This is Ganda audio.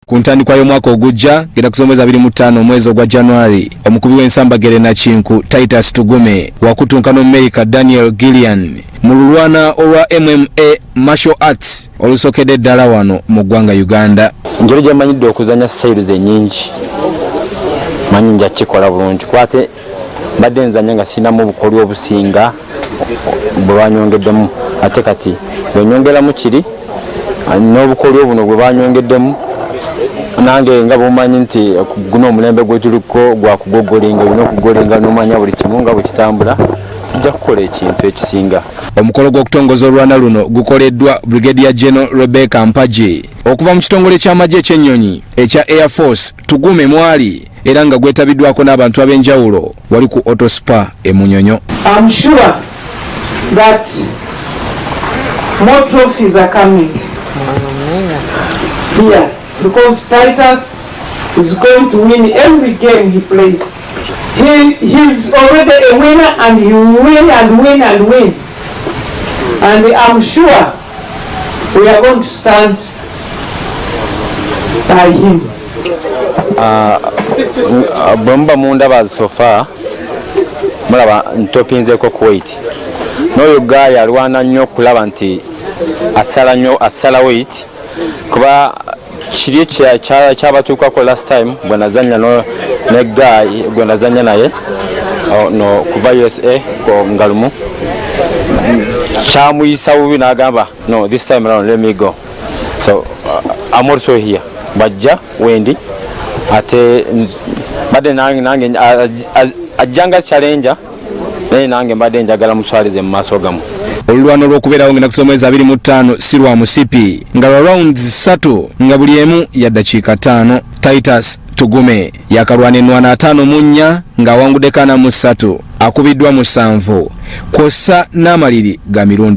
Ku ntandikwa y'omwaka ogujja genda kusomeza 25 mwezi ogwa January, omukubi w'ensambagere Nakinku Titus Tugume wakutunkana America Daniel Gillian mu lulwana olwa MMA Martial Arts olusokedde ddala wano mu ggwanga Uganda. Njolo gye manyidde okuzanya styles ennyingi, manyi nja kikola bulungi kwate badde nzanya nga sinamu obukoli obusinga bwe banyongeddemu, ate kati bwenyongeramu kiri n'obukoli obuno bwe banyongeddemu nange nga bumanyi nti guno omulembe gwe tuliko gwa kugogolinga, olina okugolinga n'omanya buli kimu nga bwe kitambula, tujja kukola ekintu ekisinga. Omukolo gw'okutongoza olwana luno gukoleddwa Brigadier General Rebecca Mpaje okuva mu kitongole ky'amagye ekyennyonyi ekya Air Force Tugume mwali era nga gwetabiddwako n'abantu ab'enjawulo wali ku Autospa e Munyonyo. I'm sure that more trophies are coming here because Titus is going to win every game he plays. He's already a winner and he will win and win and win. And I'm sure we are going to stand by him. Bwemba mundaba so far mulaba ntopinzeko ku weight. N'oyo guy alwana nnyo okulaba nti asala weight kuba kiri kyabatuukako last time bwe nazanya ne guy gwe nazanya naye no kuva USA ko ngalumu kyamuyisa bubi n'agamba no this time around let me go. So I'm also here bajja wendi ate badde nange ajjanga challenger naye nange mbadde njagala muswalize mu maaso gamu. Olulwano lw'okubeerawo ngenda kusomeza 25 si lwa musipi nga lwa rounds 3 nga buli emu ya dakiika 5. Titus Tugume yakalwana enwana 5 mu 4 nga awangudde 4 mu 3 akubiddwa mu 7 kw'ossa n'amaliri ga mirundi